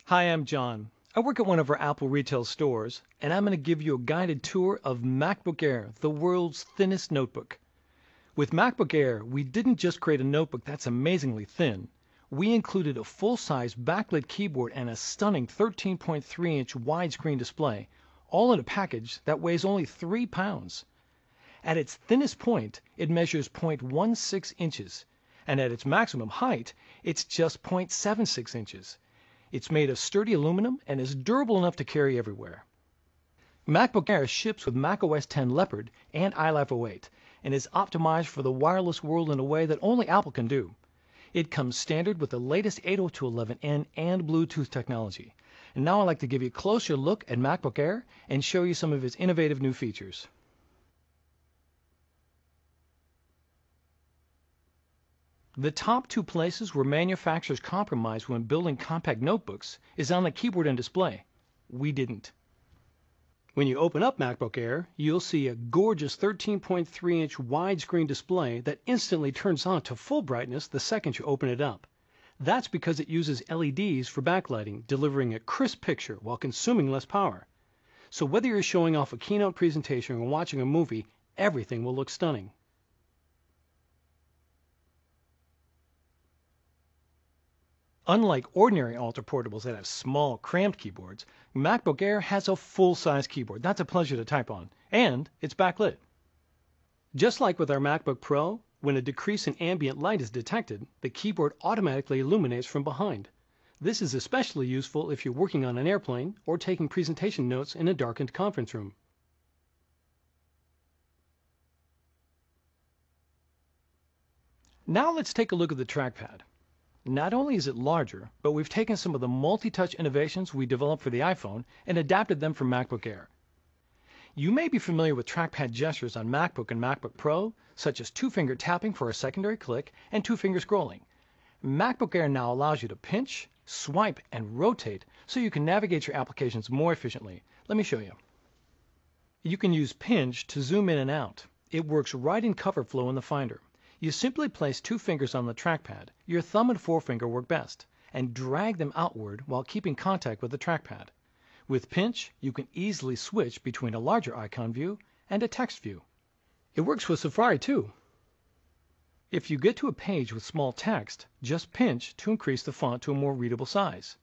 Hi, I'm John. I work at one of our Apple retail stores, and I'm going to give you a guided tour of Macbook Air, the world's thinnest notebook. With Macbook Air, we didn't just create a notebook that's amazingly thin. We included a full-size backlit keyboard and a stunning 13.3-inch widescreen display, all in a package that weighs only 3 pounds. At its thinnest point, it measures 0.16 inches, and at its maximum height, it's just 0.76 inches. It's made of sturdy aluminum and is durable enough to carry everywhere. MacBook Air ships with macOS X Leopard and iLife 08 and is optimized for the wireless world in a way that only Apple can do. It comes standard with the latest 802.11n and Bluetooth technology. And now I'd like to give you a closer look at MacBook Air and show you some of its innovative new features. The top two places where manufacturers compromise when building compact notebooks is on the keyboard and display. We didn't. When you open up MacBook Air, you'll see a gorgeous 13.3-inch widescreen display that instantly turns on to full brightness the second you open it up. That's because it uses LEDs for backlighting, delivering a crisp picture while consuming less power. So whether you're showing off a keynote presentation or watching a movie, everything will look stunning. Unlike ordinary Ultra portables that have small, cramped keyboards, MacBook Air has a full-size keyboard that's a pleasure to type on, and it's backlit. Just like with our MacBook Pro, when a decrease in ambient light is detected, the keyboard automatically illuminates from behind. This is especially useful if you're working on an airplane or taking presentation notes in a darkened conference room. Now let's take a look at the trackpad. Not only is it larger, but we've taken some of the multi-touch innovations we developed for the iPhone and adapted them for MacBook Air. You may be familiar with trackpad gestures on MacBook and MacBook Pro, such as two-finger tapping for a secondary click and two-finger scrolling. MacBook Air now allows you to pinch, swipe, and rotate so you can navigate your applications more efficiently. Let me show you. You can use pinch to zoom in and out. It works right in cover flow in the Finder. You simply place two fingers on the trackpad, your thumb and forefinger work best, and drag them outward while keeping contact with the trackpad. With pinch, you can easily switch between a larger icon view and a text view. It works with Safari too. If you get to a page with small text, just pinch to increase the font to a more readable size.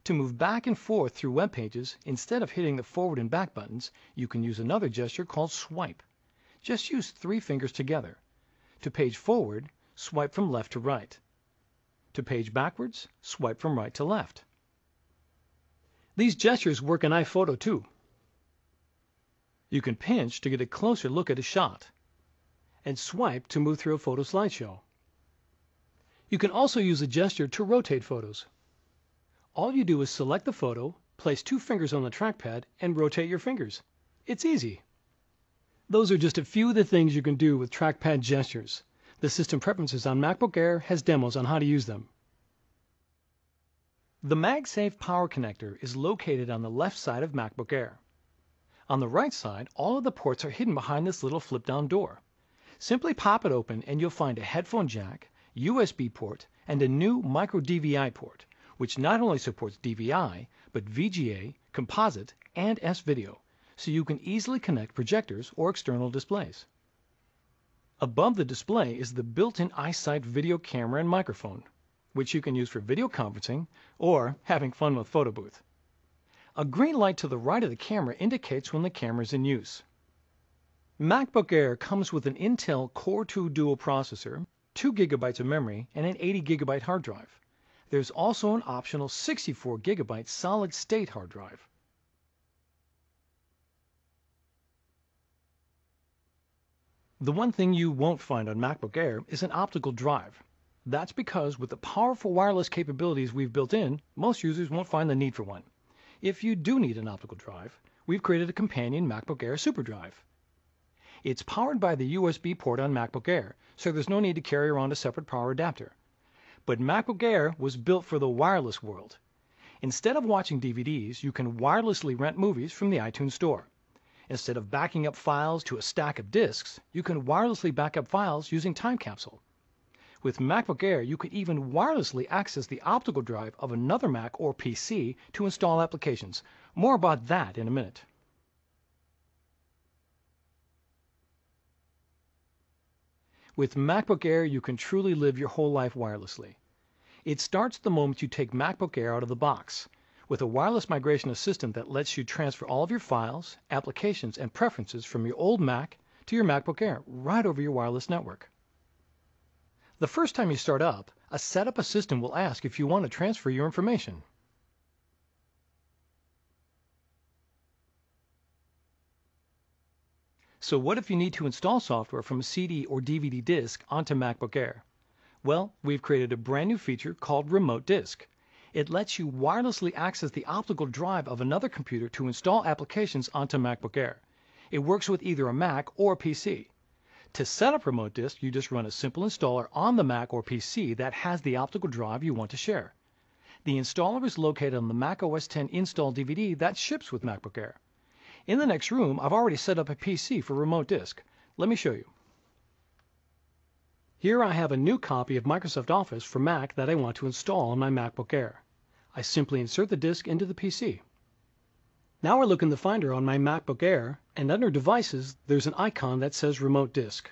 To move back and forth through web pages, instead of hitting the forward and back buttons, you can use another gesture called swipe. Just use 3 fingers together. To page forward, swipe from left to right. To page backwards, swipe from right to left. These gestures work in iPhoto too. You can pinch to get a closer look at a shot, and swipe to move through a photo slideshow. You can also use a gesture to rotate photos. All you do is select the photo, place 2 fingers on the trackpad, and rotate your fingers. It's easy. Those are just a few of the things you can do with trackpad gestures. The System Preferences on MacBook Air has demos on how to use them. The MagSafe power connector is located on the left side of MacBook Air. On the right side, all of the ports are hidden behind this little flip-down door. Simply pop it open and you'll find a headphone jack, USB port, and a new micro DVI port, which not only supports DVI, but VGA, composite, and S-video, so you can easily connect projectors or external displays. Above the display is the built-in iSight video camera and microphone, which you can use for video conferencing or having fun with photo booth. A green light to the right of the camera indicates when the camera is in use. MacBook Air comes with an Intel Core 2 dual processor, 2 GB of memory, and an 80 GB hard drive. There's also an optional 64 GB solid-state hard drive. The one thing you won't find on MacBook Air is an optical drive. That's because with the powerful wireless capabilities we've built in, most users won't find the need for one. If you do need an optical drive, we've created a companion MacBook Air SuperDrive. It's powered by the USB port on MacBook Air, so there's no need to carry around a separate power adapter. But MacBook Air was built for the wireless world. Instead of watching DVDs, you can wirelessly rent movies from the iTunes Store. Instead of backing up files to a stack of disks, you can wirelessly back up files using Time Capsule. With MacBook Air, you can even wirelessly access the optical drive of another Mac or PC to install applications. More about that in a minute. With MacBook Air, you can truly live your whole life wirelessly. It starts the moment you take MacBook Air out of the box, with a wireless migration assistant that lets you transfer all of your files, applications, and preferences from your old Mac to your MacBook Air right over your wireless network. The first time you start up, a setup assistant will ask if you want to transfer your information. So what if you need to install software from a CD or DVD disk onto MacBook Air? Well, we've created a brand new feature called Remote Disk. It lets you wirelessly access the optical drive of another computer to install applications onto MacBook Air. It works with either a Mac or a PC. To set up Remote Disk, you just run a simple installer on the Mac or PC that has the optical drive you want to share. The installer is located on the Mac OS X install DVD that ships with MacBook Air. In the next room, I've already set up a PC for Remote Disk. Let me show you. Here I have a new copy of Microsoft Office for Mac that I want to install on my MacBook Air. I simply insert the disk into the PC. Now I look in the Finder on my MacBook Air, and under Devices, there's an icon that says Remote Disk.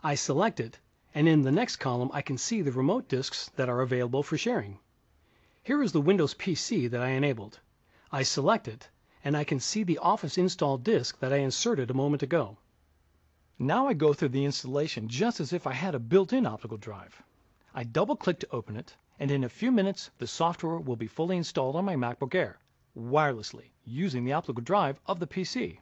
I select it, and in the next column I can see the remote disks that are available for sharing. Here is the Windows PC that I enabled. I select it, and I can see the Office install disk that I inserted a moment ago. Now I go through the installation just as if I had a built-in optical drive. I double-click to open it, and in a few minutes the software will be fully installed on my MacBook Air, wirelessly, using the optical drive of the PC.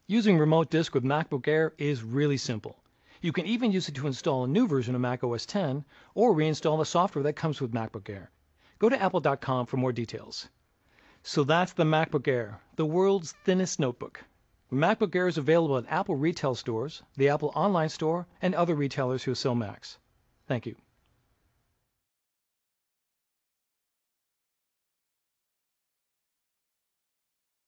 Using Remote Disk with MacBook Air is really simple. You can even use it to install a new version of Mac OS X or reinstall the software that comes with MacBook Air. Go to apple.com for more details. So that's the MacBook Air, the world's thinnest notebook. MacBook Air is available at Apple retail stores, the Apple Online Store, and other retailers who sell Macs. Thank you.